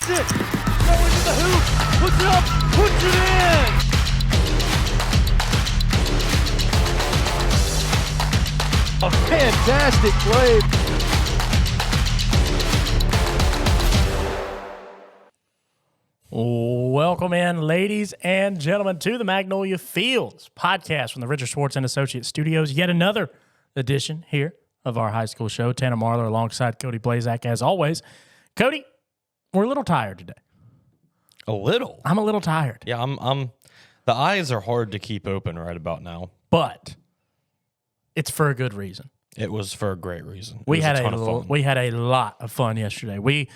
it. Going to the hoop. Puts it up. Puts it in. A fantastic play. Welcome in, ladies and gentlemen, to the Magnolia Fields podcast from the Richard Schwartz and Associates Studios. Yet another edition here of our high school show. Tanner Marlar alongside Cody Blaszczak, as always. Cody, we're a little tired today. A little? I'm a little tired. Yeah, I'm. The eyes are hard to keep open right about now. But it's for a good reason. It was for a great reason. We had a lot of fun yesterday. We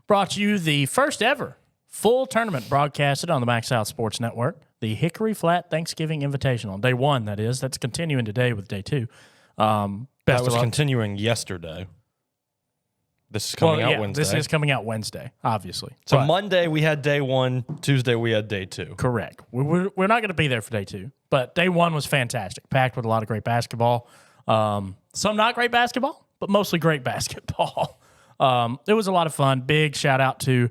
brought you the first ever full tournament broadcasted on the Max South Sports Network, the Hickory Flat Thanksgiving Invitational. Day one, that is. That's continuing today with day two. That was continuing yesterday. This is coming out Wednesday. This is coming out Wednesday, obviously. So Monday we had day one. Tuesday we had day two. Correct. We're not going to be there for day two, but day one was fantastic, packed with a lot of great basketball. Some not great basketball, but mostly great basketball. It was a lot of fun. Big shout out to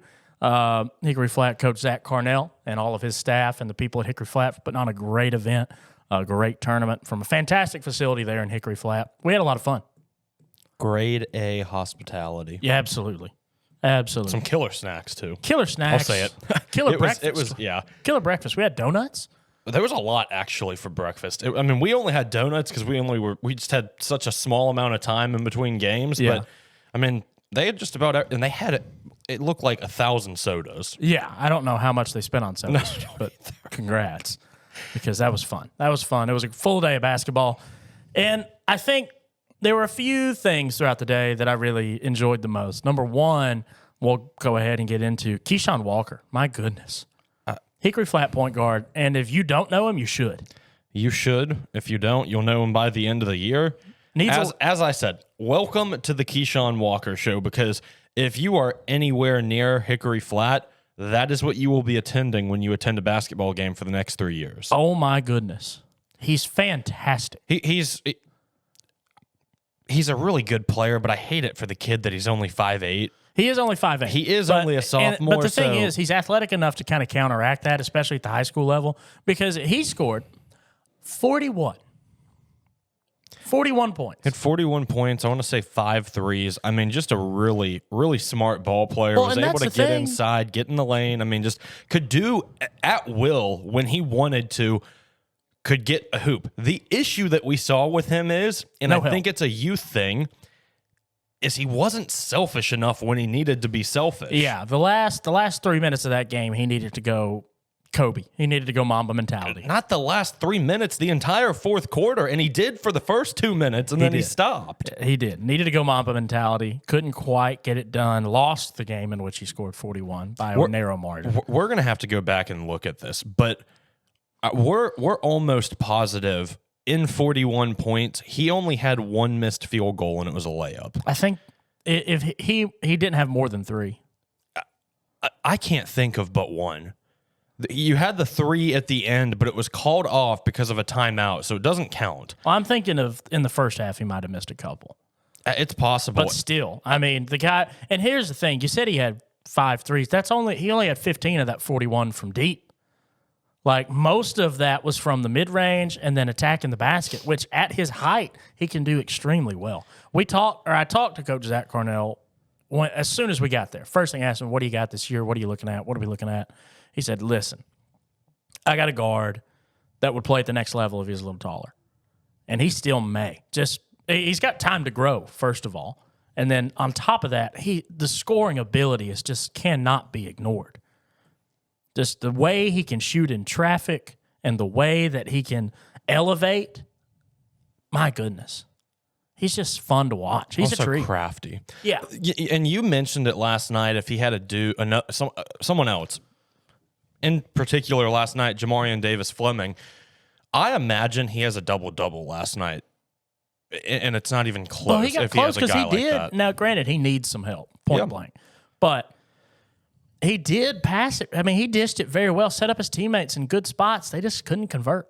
Hickory Flat coach Zach Carnell and all of his staff and the people at Hickory Flat for putting on a great event, a great tournament from a fantastic facility there in Hickory Flat. We had a lot of fun. Grade A hospitality. Yeah, absolutely. Absolutely. Some killer snacks, too. Killer snacks. I'll say it. Killer breakfast. It was, yeah. Killer breakfast. We had donuts. There was a lot, actually, for breakfast. We only had donuts because we just had such a small amount of time in between games. Yeah. But, they had just about, and they had it looked like 1,000 sodas. Yeah, I don't know how much they spent on sodas, but congrats, because that was fun. That was fun. It was a full day of basketball, and I think there were a few things throughout the day that I really enjoyed the most. Number one, we'll go ahead and get into Kesean Walker. My goodness. Hickory Flat point guard, and if you don't know him, you should. You should. If you don't, you'll know him by the end of the year. As I said, welcome to the Kesean Walker Show, because if you are anywhere near Hickory Flat, that is what you will be attending when you attend a basketball game for the next 3 years. Oh, my goodness. He's fantastic. He's a really good player, but I hate it for the kid that he's only 5'8". He is only 5'8". He is only a sophomore. But the thing is, he's athletic enough to kind of counteract that, especially at the high school level, because he scored 41 points. Had 41 points. I want to say 5 threes. Just a really, really smart ball player. Well, was able to get inside, get in the lane. Just could do at will when he wanted to, could get a hoop. The issue that we saw with him is, and I think it's a youth thing, is he wasn't selfish enough when he needed to be selfish. Yeah, the last 3 minutes of that game, he needed to go Kobe. He needed to go Mamba mentality. Not the last 3 minutes, the entire fourth quarter, and he did for the first 2 minutes, and then he stopped. He did. Needed to go Mamba mentality. Couldn't quite get it done. Lost the game in which he scored 41 by a narrow margin. We're going to have to go back and look at this, but we're almost positive in 41 points, he only had one missed field goal, and it was a layup. I think if he didn't have more than 3. I can't think of but one. You had the 3 at the end, but it was called off because of a timeout, so it doesn't count. Well, I'm thinking of in the first half he might have missed a couple. It's possible. But still, the guy, and here's the thing, you said he had 5 threes. He only had 15 of that 41 from deep. Like, most of that was from the mid-range and then attacking the basket, which at his height, he can do extremely well. I talked to Coach Zach Carnell as soon as we got there. First thing I asked him, what do you got this year? What are you looking at? What are we looking at? He said, listen, I got a guard that would play at the next level if he was a little taller. And he still may. He's got time to grow, first of all. And then on top of that, the scoring ability just cannot be ignored. Just the way he can shoot in traffic and the way that he can elevate, my goodness. He's just fun to watch. He's also a treat. Crafty. Yeah. And you mentioned it last night, if he had to someone else, in particular last night, Jamarian Davis-Fleming, I imagine he has a double-double last night. And it's not even close. Well, he got close because he did. That. Now, granted, he needs some help, point blank. But he did pass it. He dished it very well, set up his teammates in good spots. They just couldn't convert.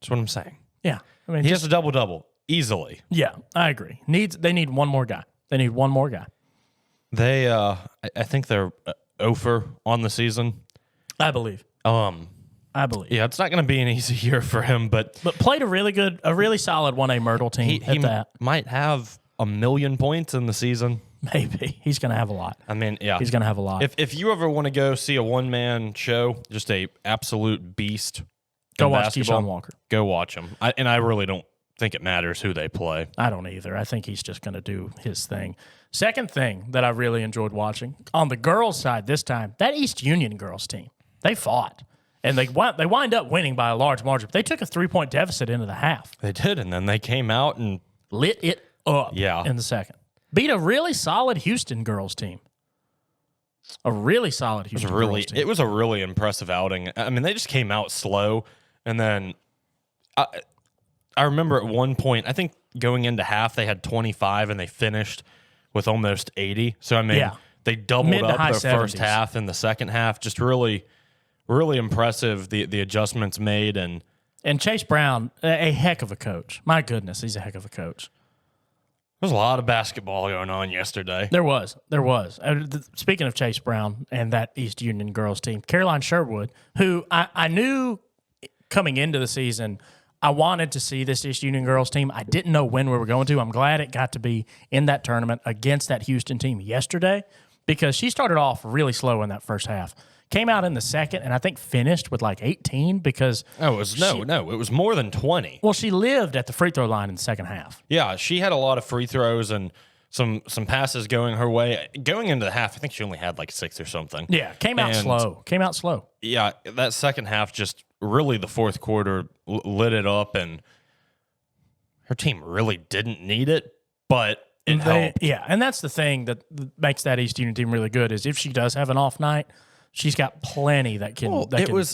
That's what I'm saying. Yeah. He has a double-double easily. Yeah, I agree. They need one more guy. They need one more guy. They, I think they're over on the season. I believe. I believe. Yeah, it's not going to be an easy year for him, but played a really solid 1A Myrtle team. He might have 1 million points in the season. Maybe he's going to have a lot. I mean, yeah, he's going to have a lot. If you ever want to go see a one-man show, just a absolute beast, go watch Kesean Walker. Go watch him. I really don't think it matters who they play. I don't either. I think he's just going to do his thing. Second thing that I really enjoyed watching on the girls' side this time, that East Union girls team, they fought. And they wind up winning by a large margin. They took a 3-point deficit into the half. They did, and then they came out and lit it up in the second. Beat a really solid Houston girls team. A really solid Houston girls team. It was a really impressive outing. I mean, they just came out slow, and then I remember at one point, I think going into half, they had 25, and they finished with almost 80. So, I mean, they doubled up their 70s. First half and the second half. Just really, really impressive, the adjustments made. And Chase Brown, a heck of a coach. My goodness, he's a heck of a coach. There was a lot of basketball going on yesterday. There was. Speaking of Chase Brown and that East Union girls team, Caroline Sherwood, who I knew coming into the season, I wanted to see this East Union girls team. I didn't know when we were going to. I'm glad it got to be in that tournament against that Houston team yesterday because she started off really slow in that first half. Came out in the second, and I think finished with like 18 because... it was more than 20. Well, she lived at the free throw line in the second half. Yeah, she had a lot of free throws and some passes going her way. Going into the half, I think she only had like 6 or something. Yeah, came out slow. Yeah, that second half just really the fourth quarter lit it up, and her team really didn't need it, but it helped. Yeah, and that's the thing that makes that East Union team really good is if she does have an off night, she's got plenty that can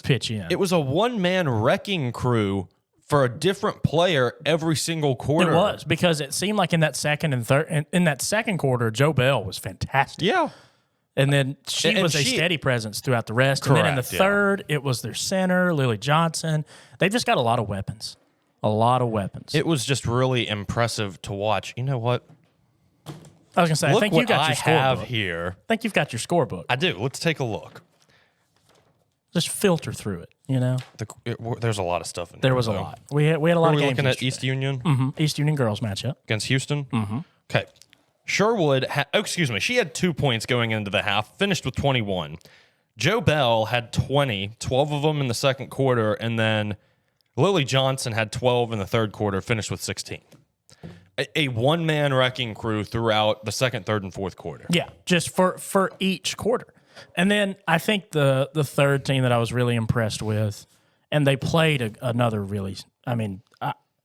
pitch in. It was a one-man wrecking crew for a different player every single quarter. It was because it seemed like in that second and third, in that second quarter, Joe Bell was fantastic. Yeah, and then she was a steady presence throughout the rest. Correct, and then in the third, it was their center, Lily Johnson. They just got a lot of weapons. It was just really impressive to watch. You know what? I was gonna say, I think you got your scorebook here. I think you've got your scorebook. I do. Let's take a look. Just filter through it, you know. There's a lot of stuff in there. There was a lot. We had a lot of games. Looking at East Union? Mm-hmm. East Union girls matchup. Against Houston? Mm-hmm. Okay. Sherwood, she had 2 points going into the half, finished with 21. Joe Bell had 20, 12 of them in the second quarter, and then Lily Johnson had 12 in the third quarter, finished with 16. A one-man wrecking crew throughout the second, third, and fourth quarter. Yeah, just for each quarter. And then I think the third team that I was really impressed with, and they played another really, I mean,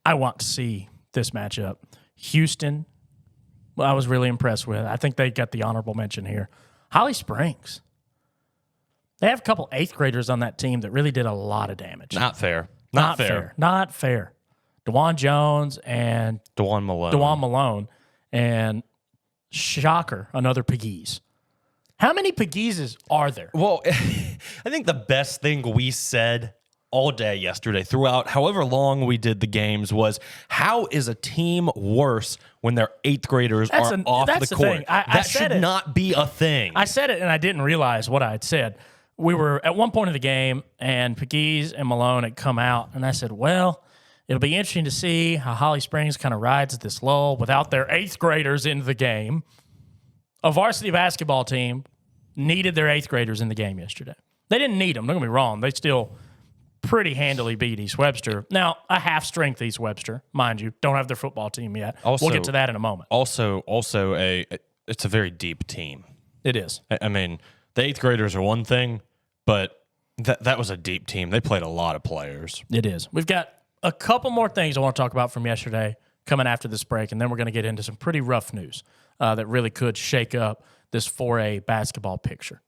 I want to see this matchup. Houston, I was really impressed with. I think they got the honorable mention here. Holly Springs. They have a couple 8th graders on that team that really did a lot of damage. Not fair. Not fair. DeJuan Jones and DeJuan Malone. And shocker, another Pegues. How many Pegueses are there? Well, I think the best thing we said all day yesterday throughout however long we did the games was, how is a team worse when their 8th graders are off the court? Thing. That should not be a thing. I said it, and I didn't realize what I had said. We were at one point of the game, and Pegues and Malone had come out, and I said, well, it'll be interesting to see how Holly Springs kind of rides this lull without their 8th graders in the game. A varsity basketball team needed their 8th graders in the game yesterday. They didn't need them. Don't get me wrong. They still pretty handily beat East Webster. Now, a half-strength East Webster, mind you. Don't have their football team yet. We'll get to that in a moment. Also, it's a very deep team. It is. I mean, the 8th graders are one thing, but that was a deep team. They played a lot of players. It is. We've got a couple more things I want to talk about from yesterday coming after this break, and then we're going to get into some pretty rough news that really could shake up this 4A basketball picture.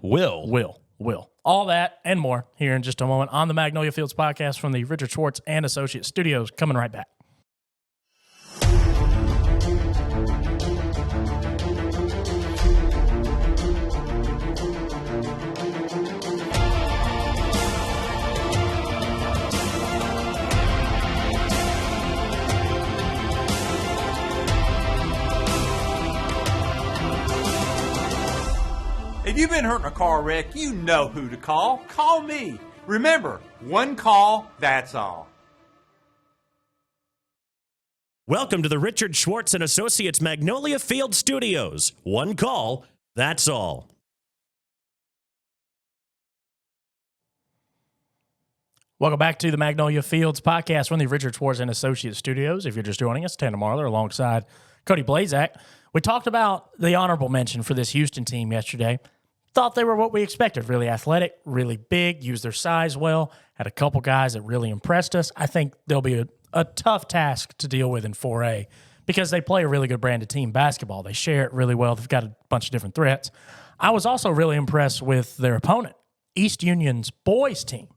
Will. All that and more here in just a moment on the Magnolia Fields podcast from the Richard Schwartz and Associates Studios. Coming right back. If you've been hurt in a car wreck, you know who to call. Call me. Remember, one call, that's all. Welcome to the Richard Schwartz and Associates Magnolia Field Studios. One call, that's all. Welcome back to the Magnolia Fields podcast from the Richard Schwartz and Associates Studios. If you're just joining us, Tanner Marlar alongside Cody Blaszczak. We talked about the honorable mention for this Houston team yesterday. Thought they were what we expected. Really athletic, really big, used their size well. Had a couple guys that really impressed us. I think they'll be a tough task to deal with in 4A because they play a really good brand of team basketball. They share it really well. They've got a bunch of different threats. I was also really impressed with their opponent, East Union's boys team.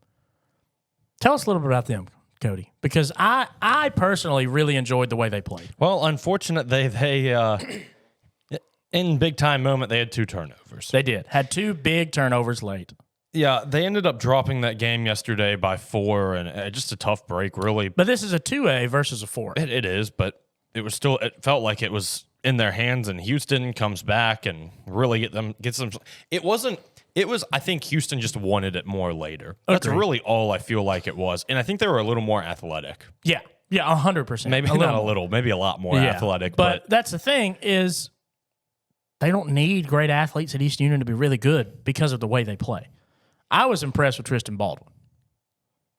Tell us a little bit about them, Cody, because I personally really enjoyed the way they played. Well, unfortunate they in big time moment they had 2 turnovers. They did. Had 2 big turnovers late. Yeah, they ended up dropping that game yesterday by 4, and just a tough break, really. But this is a 2A versus a 4. It is, but it was still. It felt like it was in their hands, and Houston comes back and really gets them. It wasn't. It was. I think Houston just wanted it more later. That's really all I feel like it was, and I think they were a little more athletic. Yeah, 100%. Maybe not a little, maybe a lot more athletic. But that's the thing is, they don't need great athletes at East Union to be really good because of the way they play. I was impressed with Tristan Baldwyn.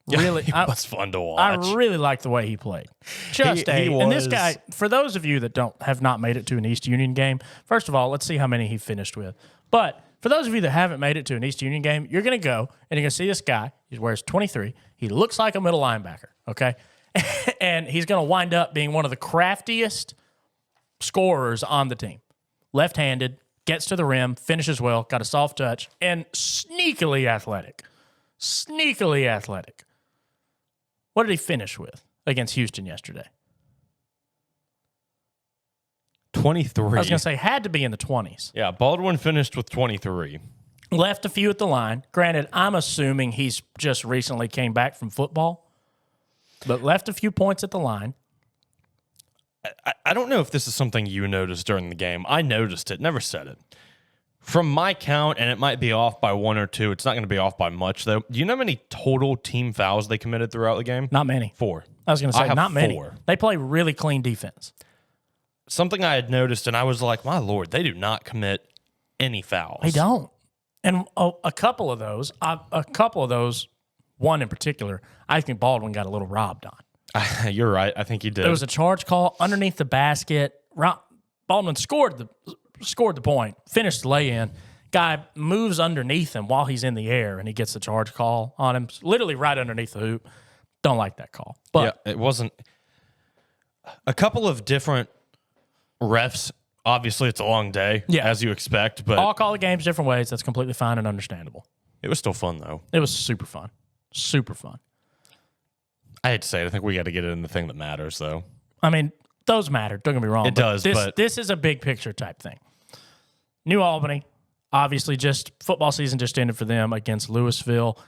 Really, it was fun to watch. I really liked the way he played. And this guy, for those of you that have not made it to an East Union game, first of all, let's see how many he finished with. But for those of you that haven't made it to an East Union game, you're going to go and you're going to see this guy. He wears 23. He looks like a middle linebacker, okay? And he's going to wind up being one of the craftiest scorers on the team. Left-handed, gets to the rim, finishes well, got a soft touch, and sneakily athletic. Sneakily athletic. What did he finish with against Houston yesterday? 23. I was going to say, had to be in the 20s. Yeah, Baldwin finished with 23. Left a few at the line. Granted, I'm assuming he's just recently came back from football, but left a few points at the line. I don't know if this is something you noticed during the game. I noticed it, never said it. From my count, and it might be off by 1 or 2, it's not going to be off by much, though. Do you know how many total team fouls they committed throughout the game? Not many. 4. I was going to say, not many. 4. They play really clean defense. Something I had noticed, and I was like, my Lord, they do not commit any fouls. They don't. And a couple of those, one in particular, I think Baldwin got a little robbed on. You're right. I think he did. There was a charge call underneath the basket. Baldwin scored the point, finished the lay-in. Guy moves underneath him while he's in the air, and he gets the charge call on him, literally right underneath the hoop. Don't like that call. But yeah, it wasn't. A couple of different refs. Obviously, it's a long day, as you expect. But all call the games different ways. That's completely fine and understandable. It was still fun, though. It was super fun. Super fun. I hate to say it. I think we got to get it in the thing that matters, though. I mean, those matter. Don't get me wrong. It does, but this is a big picture type thing. New Albany, obviously, just football season just ended for them against Louisville.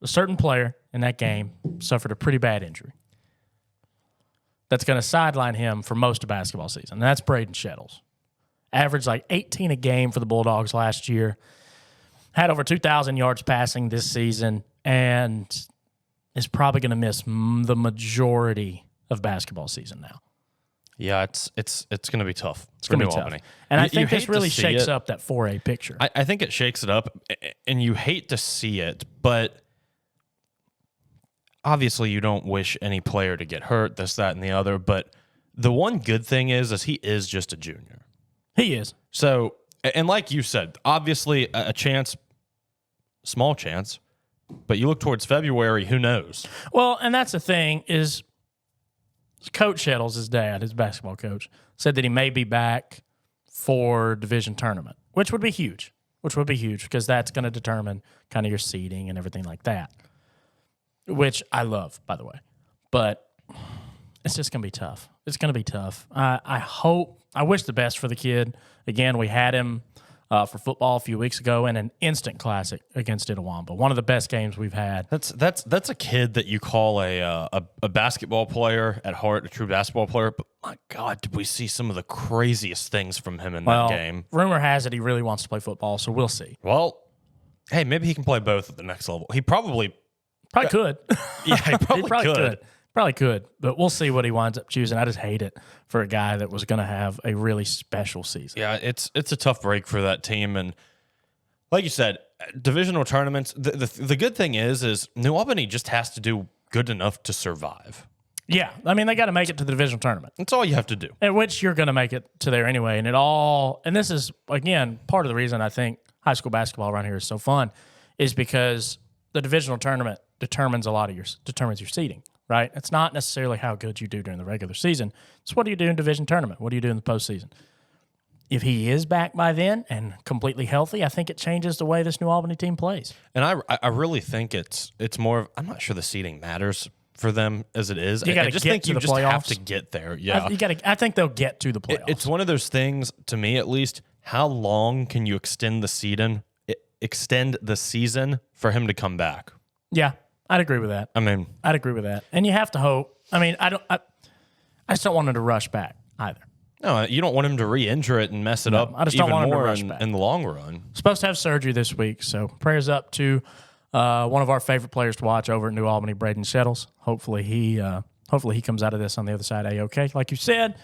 A certain player in that game suffered a pretty bad injury. That's going to sideline him for most of basketball season. And that's Braden Shettles. Averaged like 18 a game for the Bulldogs last year. Had over 2,000 yards passing this season, and is probably going to miss the majority of basketball season now. Yeah, it's going to be tough. It's going to be tough. Albany. And I think this really shakes up that 4A picture. I think it shakes it up, and you hate to see it, but obviously you don't wish any player to get hurt, this, that, and the other. But the one good thing is he is just a junior. He is. So, and like you said, obviously a chance, small chance, but you look towards February, who knows? Well, and that's the thing is Coach Shettles, his dad, his basketball coach, said that he may be back for division tournament, which would be huge because that's going to determine kind of your seeding and everything like that, which I love, by the way. But it's just going to be tough. It's going to be tough. I wish the best for the kid. Again, we had him for football a few weeks ago, and an instant classic against Itawamba. One of the best games we've had. That's a kid that you call a basketball player at heart, a true basketball player. But my God, did we see some of the craziest things from him in that game? Rumor has it he really wants to play football, so we'll see. Well, hey, maybe he can play both at the next level. He probably could. Yeah, he probably could. Probably could, but we'll see what he winds up choosing. I just hate it for a guy that was going to have a really special season. Yeah, it's a tough break for that team, and like you said, divisional tournaments. The good thing is New Albany just has to do good enough to survive. Yeah, I mean they got to make it to the divisional tournament. That's all you have to do. At which you're going to make it to there anyway, and this is again part of the reason I think high school basketball around here is so fun, is because the divisional tournament determines your seeding. Right? It's not necessarily how good you do during the regular season. It's what do you do in division tournament? What do you do in the postseason? If he is back by then and completely healthy, I think it changes the way this New Albany team plays. And I really think it's more of, I'm not sure the seeding matters for them as it is. I just think you just have to get there. Yeah. I think they'll get to the playoffs. It's one of those things, to me at least, how long can you extend the season for him to come back? Yeah. I'd agree with that. I'd agree with that. And you have to hope. I mean, I just don't want him to rush back either. No, you don't want him to re-injure it and mess it up. I just even don't want him to more rush back in the long run. Supposed to have surgery this week, so prayers up to one of our favorite players to watch over at New Albany, Braden Shettles. Hopefully he comes out of this on the other side A-okay. Like you said,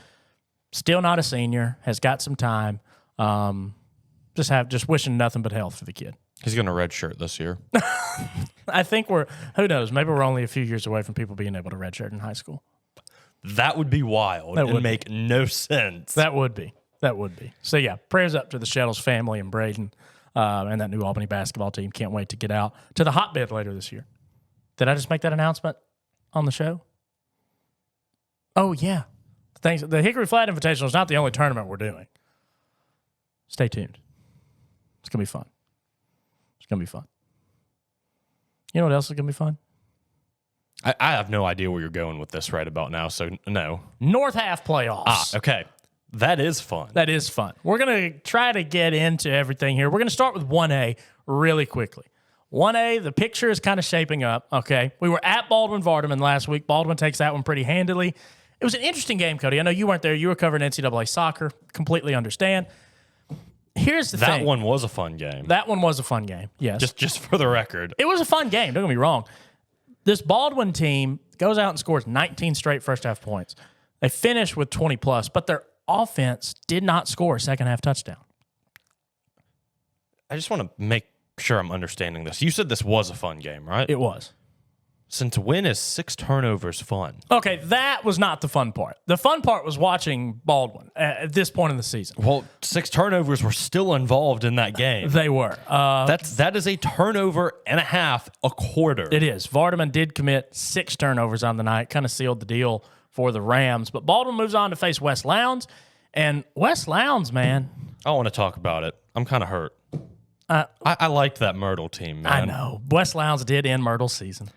still not a senior, has got some time. Just wishing nothing but health for the kid. He's going to redshirt this year. I think who knows, maybe we're only a few years away from people being able to redshirt in high school. That would be wild and make no sense. That would be. So, yeah, prayers up to the Shettles family and Braden and that New Albany basketball team. Can't wait to get out to the hotbed later this year. Did I just make that announcement on the show? Oh, yeah. Thanks. The Hickory Flat Invitational is not the only tournament we're doing. Stay tuned. It's going to be fun. You know what else is going to be fun? I have no idea where you're going with this right about now, so no. North half playoffs. Okay. That is fun. We're going to try to get into everything here. We're going to start with 1A really quickly. 1A, the picture is kind of shaping up, okay? We were at Baldwyn Vardaman last week. Baldwyn takes that one pretty handily. It was an interesting game, Cody. I know you weren't there. You were covering NCAA soccer. Completely understand. Here's the thing. That one was a fun game. Yes. Just for the record. It was a fun game. Don't get me wrong. This Baldwyn team goes out and scores 19 straight first half points. They finish with 20 plus, but their offense did not score a second half touchdown. I just want to make sure I'm understanding this. You said this was a fun game, right? It was. Since when is 6 turnovers fun? Okay, that was not the fun part. The fun part was watching Baldwyn at this point in the season. Well, 6 turnovers were still involved in that game. They were. That is a turnover and a half a quarter. It is. Vardaman did commit 6 turnovers on the night, kind of sealed the deal for the Rams. But Baldwyn moves on to face West Lowndes. And West Lowndes, man. I want to talk about it. I'm kind of hurt. I liked that Myrtle team, man. I know. West Lowndes did end Myrtle's season.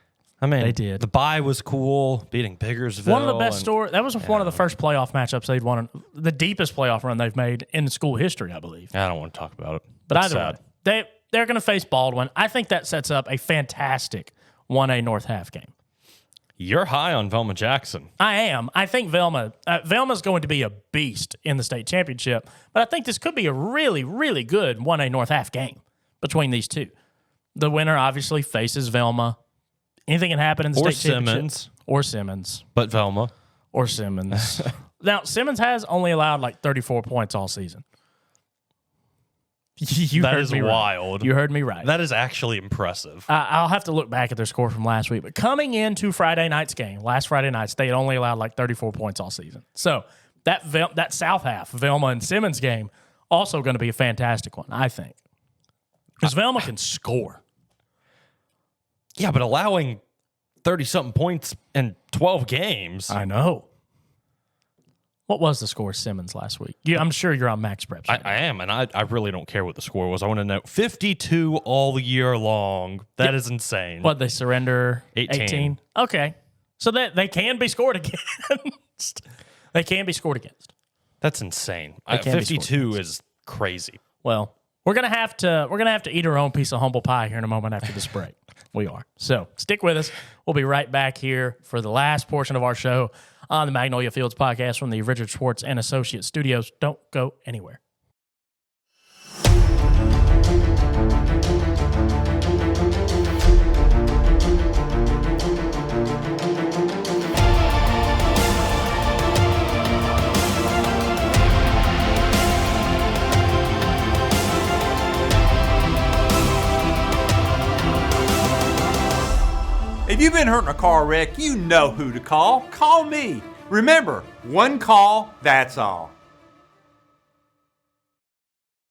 I mean, they did. The bye was cool, beating Biggersville. One of the best stories. That was one of the first playoff matchups they'd won, the deepest playoff run they've made in school history, I believe. I don't want to talk about it. But either way, they're going to face Baldwyn. I think that sets up a fantastic 1A North half game. You're high on Velma Jackson. I am. I think Velma's going to be a beast in the state championship, but I think this could be a really, really good 1A North half game between these two. The winner obviously faces Velma. Anything can happen in the state championship. Or Simmons. But Velma. Or Simmons. Now, Simmons has only allowed like 34 points all season. That is wild. You heard me right. That is actually impressive. I'll have to look back at their score from last week. But coming into Friday night's game, last Friday nights, they had only allowed like 34 points all season. So that south half, Velma and Simmons game, also going to be a fantastic one, I think. Because Velma can score. Yeah, but allowing 30-something points in 12 games. I know. What was the score, Simmons, last week? I'm sure you're on Max Prep. I am, and I really don't care what the score was. I want to know 52 all year long. That is insane. What, they surrender 18? Okay. So they can be scored against. They can be scored against. That's insane. 52 is crazy. Well, We're gonna have to eat our own piece of humble pie here in a moment after this break. We are. So stick with us. We'll be right back here for the last portion of our show on the Magnolia Fields podcast from the Richard Schwartz and Associates Studios. Don't go anywhere. If you've been hurt in a car wreck, you know who to call. Call me. Remember, one call, that's all.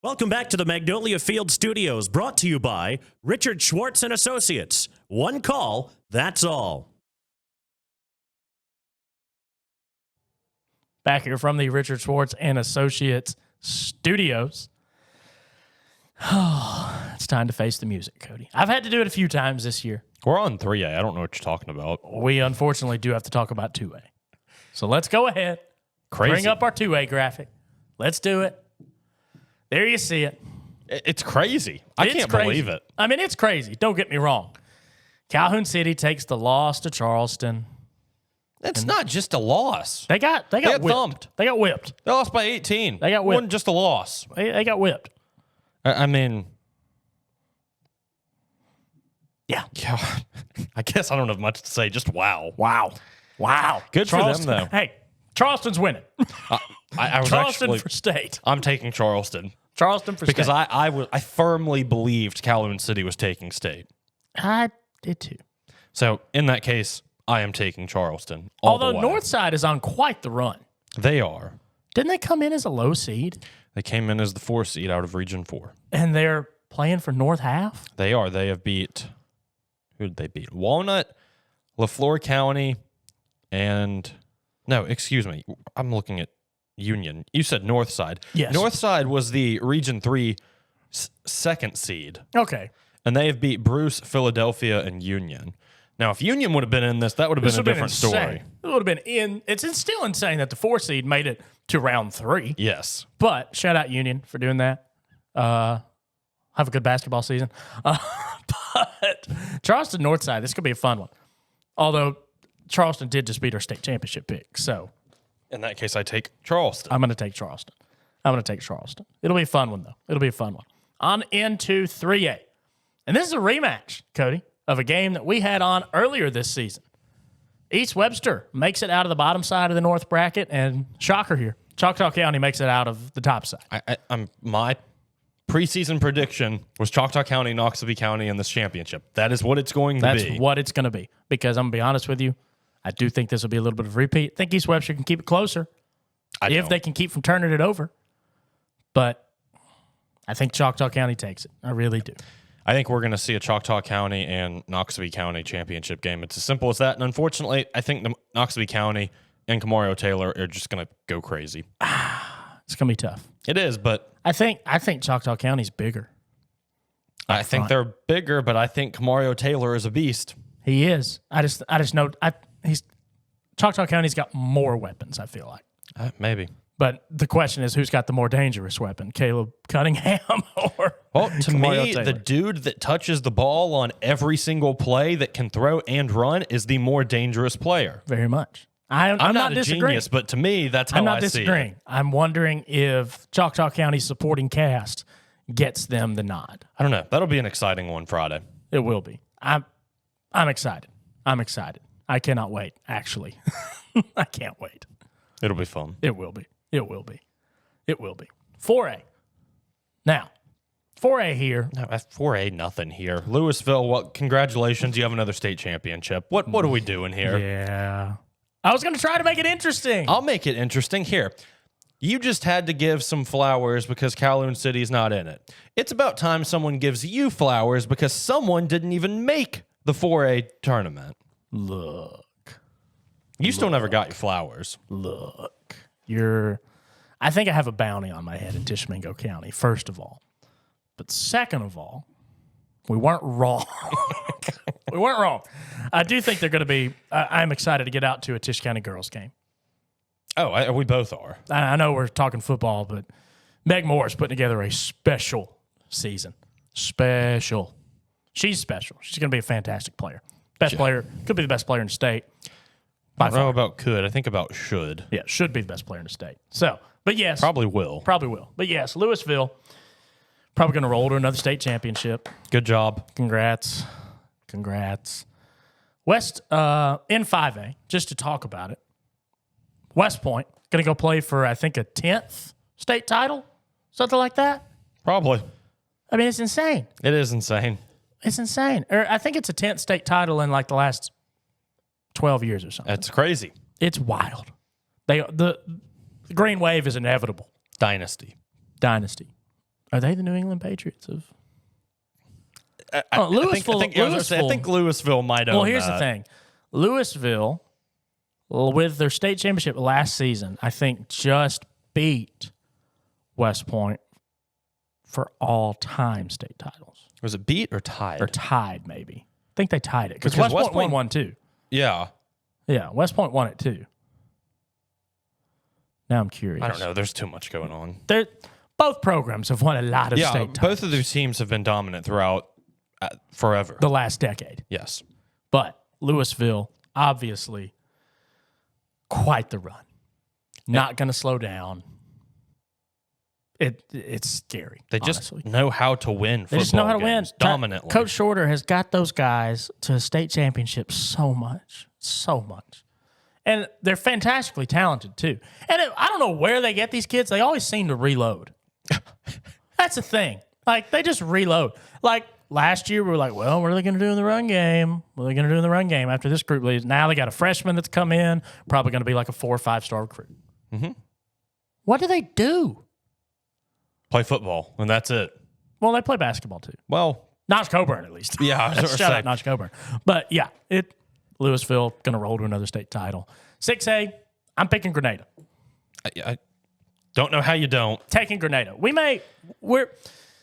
Welcome back to the Magnolia Field Studios, brought to you by Richard Schwartz and Associates. One call, that's all. Back here from the Richard Schwartz and Associates Studios. Oh, it's time to face the music, Cody. I've had to do it a few times this year. We're on 3A. I don't know what you're talking about. We unfortunately do have to talk about 2A. So let's go ahead. Crazy. Bring up our 2A graphic. Let's do it. There you see it. It's crazy. I can't believe it. I mean, it's crazy. Don't get me wrong. Calhoun City takes the loss to Charleston. It's not just a loss. They got whipped. thumped. They got whipped. They lost by 18. They got It whipped. wasn't just a loss. They got whipped. I mean, Yeah. I guess I don't have much to say. Just wow. Wow. Good for them, though. Hey, Charleston's winning. I was Charleston actually, for state. I'm taking Charleston Charleston for because state. I firmly believed Calhoun City was taking state. I did too. So in that case, I am taking Charleston. All the Although way. Northside is on quite the run. They are. Didn't they come in as a low seed? They came in as the 4 seed out of Region 4. And they're playing for North Half? They are. They have beat. Who did they beat? Walnut, LaFleur County, and no, excuse me. I'm looking at Union. You said Northside. Yes. Northside was the Region 3 second seed, Okay. and they have beat Bruce, Philadelphia, and Union. Now, if Union would have been in this, that would have been a different story. It would have been it's still insane that the 4 seed made it to round 3. Yes. But shout out Union for doing that. Have a good basketball season. But Charleston Northside, this could be a fun one. Although Charleston did just beat our state championship pick. So In that case, I take Charleston. I'm going to take Charleston. It'll be a fun one, though. It'll be a fun one. On into 3A. And this is a rematch, Cody, of a game that we had on earlier this season. East Webster makes it out of the bottom side of the North bracket, and shocker here, Choctaw County makes it out of the top side. My preseason prediction was Choctaw County, Noxubee County in this championship. That is what it's going to be. That's what it's going to be. Because I'm going to be honest with you, I do think this will be a little bit of a repeat. I think East Webster can keep it closer if they can keep from turning it over. But I think Choctaw County takes it. I really do. I think we're going to see a Choctaw County and Noxubee County championship game. It's as simple as that. And unfortunately, I think the Noxubee County and Camario Taylor are just going to go crazy. It's going to be tough. It is, but I think Choctaw County's bigger. I think they're bigger, but I think Camario Taylor is a beast. He is. I just know Choctaw County's got more weapons, I feel like. Maybe. But the question is, who's got the more dangerous weapon, Caleb Cunningham or Well, to Camario me, Taylor? the dude that touches the ball on every single play that can throw and run is the more dangerous player. Very much. I'm not a disagreeing. genius, but to me, that's how I'm not I see disagreeing. it. I'm wondering if Choctaw County's supporting cast gets them the nod. I don't know. That'll be an exciting one Friday. It will be. I'm excited. I cannot wait, actually. I can't wait. It'll be fun. It will be. 4A. Now, 4A here. No, that's 4A nothing here. Louisville, well, congratulations. You have another state championship. What are we doing here? Yeah. I was going to try to make it interesting. I'll make it interesting. Here, you just had to give some flowers because Calhoun City's not in it. It's about time someone gives you flowers because someone didn't even make the 4A tournament. Look. You still never got your flowers. Look. I think I have a bounty on my head in Tishomingo County, first of all. But second of all, we weren't wrong. We weren't wrong. I do think they're going to be I'm excited to get out to a Tisch County girls game. Oh, we both are. I know we're talking football, but Meg Moore is putting together a special season. Special. She's special. She's going to be a fantastic player. Best player. Could be the best player in the state. I don't know about could. I think about should. Yeah, should be the best player in the state. So, but yes. Probably will. Probably will. But yes, Louisville probably going to roll to another state championship. Good job. Congrats. West in 5A, just to talk about it. West Point going to go play for, I think, a 10th state title, something like that. Probably. I mean, it's insane. It is insane. It's insane. Or I think it's a 10th state title in like the last 12 years or something. That's crazy. It's wild. The Green Wave is inevitable. Dynasty. Are they the New England Patriots of? Louisville. I think Louisville might own. Well, here's the thing. Louisville, with their state championship last season, I think just beat West Point for all-time state titles. Was it beat or tied? Or tied, maybe. I think they tied it because West Point won one too. Yeah. Yeah, West Point won it too. Now I'm curious. I don't know. There's too much going on. Both programs have won a lot of state titles. Both of these teams have been dominant throughout forever. The last decade. Yes. But Louisville, obviously, quite the run. Not going to slow down. It's scary. They just know how to win football. They just know how to win dominantly. Coach Shorter has got those guys to a state championship so much. And they're fantastically talented, too. And I don't know where they get these kids. They always seem to reload. That's the thing. Like, they just reload. Like, last year, we were like, well, what are they going to do in the run game? What are they going to do in the run game after this group leaves? Now they got a freshman that's come in, probably going to be like a 4 or 5 star recruit. Mm-hmm. What do they do? Play football, and that's it. Well, they play basketball, too. Well, Notch Coburn, at least. Yeah, shout out Notch Coburn. But, yeah, Louisville going to roll to another state title. 6A, I'm picking Grenada. I don't know how you don't. Taking Grenada.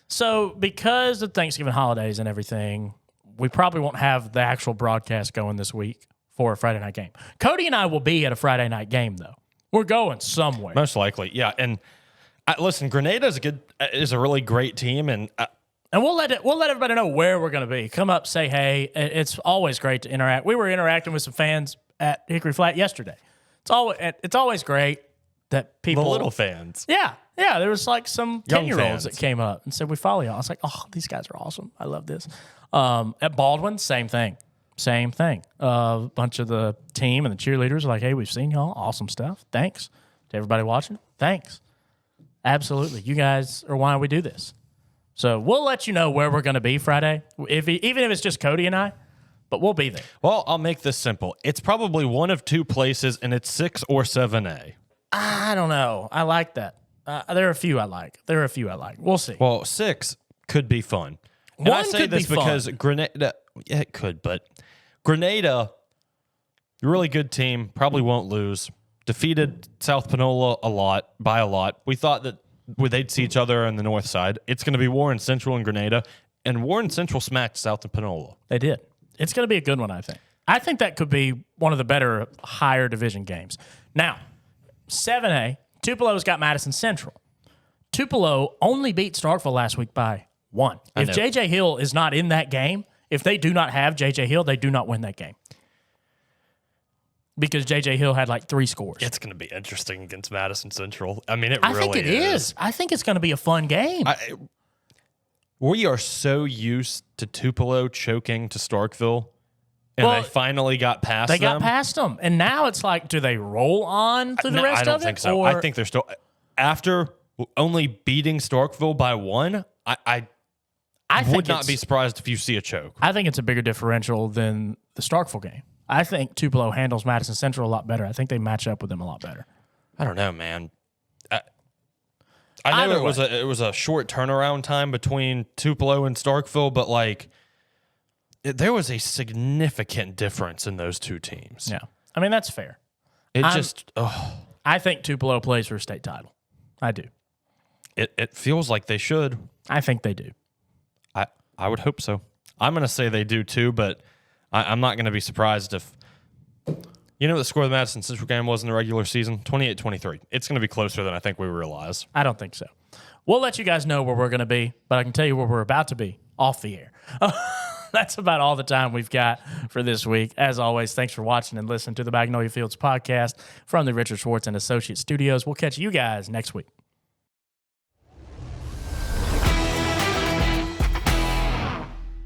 So because of Thanksgiving holidays and everything, we probably won't have the actual broadcast going this week for a Friday night game. Cody and I will be at a Friday night game, though. We're going somewhere. Most likely, yeah. And listen, Grenada is a really great team, and we'll let everybody know where we're going to be. Come up, say hey. It's always great to interact. We were interacting with some fans at Hickory Flat yesterday. It's always great that people, the little fans. Yeah. There was like some Young 10-year-olds fans that came up and said, we follow y'all. I was like, oh, these guys are awesome. I love this. At Baldwyn, same thing. A bunch of the team and the cheerleaders are like, hey, we've seen y'all. Awesome stuff. Thanks. To everybody watching, thanks. Absolutely. You guys are why we do this. So we'll let you know where we're going to be Friday, even if it's just Cody and I, but we'll be there. Well, I'll make this simple. It's probably one of two places, and it's 6 or 7A. I don't know. I like that. There are a few I like. We'll see. Well, 6 could be fun. And One I say could this be because fun. Grenada, yeah, it could, but Grenada, really good team, probably won't lose. Defeated South Panola by a lot. We thought that they'd see each other on the north side. It's going to be Warren Central and Grenada, and Warren Central smacked South Panola. They did. It's going to be a good one, I think. I think that could be one of the better higher division games. Now, 7A, Tupelo's got Madison Central. Tupelo only beat Starkville last week by 1. If J.J. Hill is not in that game, if they do not have J.J. Hill, they do not win that game. Because J.J. Hill had like 3 scores. It's going to be interesting against Madison Central. I mean, I think it is. I think it's going to be a fun game. We are so used to Tupelo choking to Starkville, and they finally got past them. They got past them. And now it's like, do they roll on through the rest of it? I don't think so. I think they're still, after only beating Starkville by 1, I would not be surprised if you see a choke. I think it's a bigger differential than the Starkville game. I think Tupelo handles Madison Central a lot better. I think they match up with them a lot better. I don't know, man. I know it was a short turnaround time between Tupelo and Starkville, but like there was a significant difference in those two teams. Yeah, I mean that's fair. I think Tupelo plays for a state title. I do. It feels like they should. I think they do. I would hope so. I'm going to say they do too, but I'm not going to be surprised if. You know what the score of the Madison Central game was in the regular season? 28-23. It's going to be closer than I think we realize. I don't think so. We'll let you guys know where we're going to be, but I can tell you where we're about to be off the air. That's about all the time we've got for this week. As always, thanks for watching and listening to the Magnolia Fields podcast from the Richard Schwartz and Associates Studios. We'll catch you guys next week.